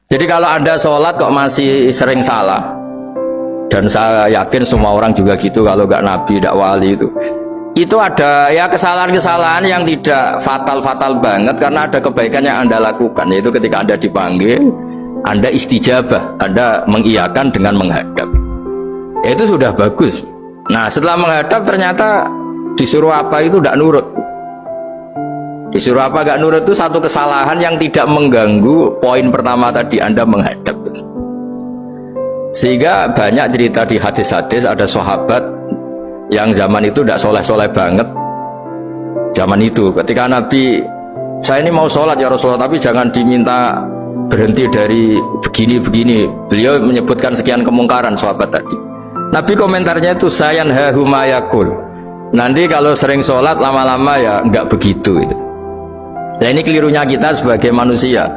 Jadi kalau Anda sholat kok masih sering salah, dan saya yakin semua orang juga gitu, kalau nggak nabi, nggak wali itu ada ya kesalahan-kesalahan yang tidak fatal-fatal banget, karena ada kebaikan yang Anda lakukan, yaitu ketika Anda dipanggil, Anda istijabah, Anda mengiyakan dengan menghadap. Ya, itu sudah bagus. Nah, setelah menghadap ternyata disuruh apa itu tidak nurut. Disuruh apa gak nurut itu satu kesalahan yang tidak mengganggu poin pertama tadi, Anda menghadap. Sehingga banyak cerita di hadis-hadis, ada sahabat yang zaman itu tidak soleh-soleh banget. Zaman itu ketika Nabi, saya ini mau sholat ya Rasulullah, tapi jangan diminta berhenti dari begini-begini. Beliau menyebutkan sekian kemungkaran sahabat tadi. Nabi komentarnya itu sayan hahumayakul. Nanti kalau sering sholat lama-lama ya enggak begitu itu. Nah, ini kelirunya kita sebagai manusia.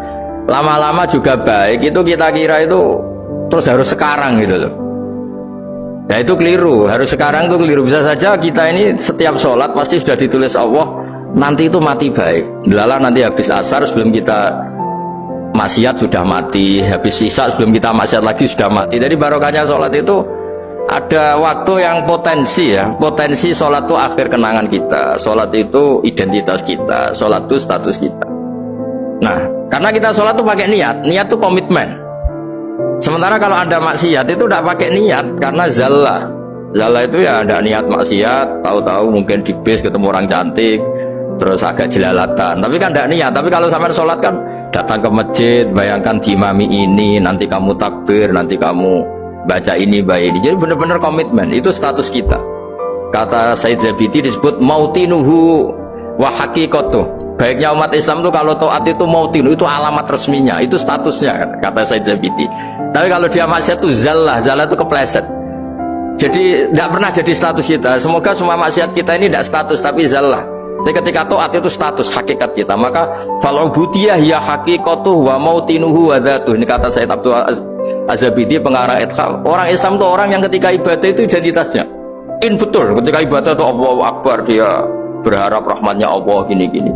Lama-lama juga baik itu kita kira itu terus harus sekarang gitu loh. Ya itu keliru, harus sekarang itu keliru. Bisa saja kita ini setiap sholat pasti sudah ditulis Allah nanti itu mati baik. Lala nanti habis asar sebelum kita maksiat sudah mati, habis sisa sebelum kita maksiat lagi sudah mati. Jadi barokahnya sholat itu ada waktu yang potensi ya, potensi sholat itu akhir kenangan kita, sholat itu identitas kita, sholat itu status kita. Nah, karena kita sholat itu pakai niat, niat itu komitmen. Sementara kalau Anda maksiat itu tidak pakai niat, karena zallah. Zallah itu ya ada niat maksiat, tahu-tahu mungkin di bis ketemu orang cantik, terus agak jelalatan, tapi kan tidak niat. Tapi kalau sampai sholat kan datang ke masjid, bayangkan diimami ini, nanti kamu takbir, nanti kamu baca ini, baca ini. Jadi benar-benar komitmen, itu status kita. Kata Said Zabidi disebut mautinuhu wa haqiqatuh. Baiknya umat Islam itu kalau taat itu mautinu, itu alamat resminya, itu statusnya, kata Said Zabidi. Tapi kalau dia maksiat itu zallah, zallah itu kepleset. Jadi tidak pernah jadi status kita. Semoga semua maksiat kita ini tidak status tapi zallah. Jadi ketika taat itu status hakikat kita, maka falubudiyah ya haqiqatuh wa mautinuhu wa dzatuh. Ini kata Said Abdul Az-Zabidi pengarang Itham. Orang Islam itu orang yang ketika ibadah itu identitasnya betul, ketika ibadah itu Allahu Akbar, dia berharap rahmatnya Allah gini-gini.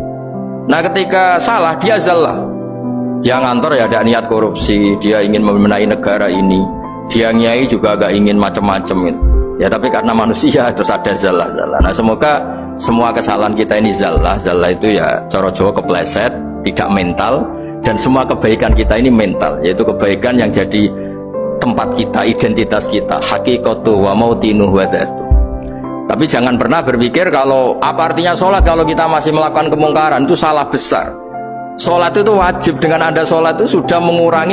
Nah ketika salah dia zallah, dia ngantor ya ada niat korupsi, dia ingin memenai negara ini, dia nyai juga agak ingin macam-macam gitu. Ya tapi karena manusia terus ada zallah-zallah. Nah semoga semua kesalahan kita ini zallah. Zallah itu ya coro Jawa kepleset, tidak mental. Dan semua kebaikan kita ini mental, yaitu kebaikan yang jadi tempat kita, identitas kita, haqiqatuh wa mautinuhu wa dzatuh. Tapi jangan pernah berpikir kalau apa artinya sholat kalau kita masih melakukan kemungkaran, itu salah besar. Sholat itu wajib, dengan Anda sholat itu sudah mengurangi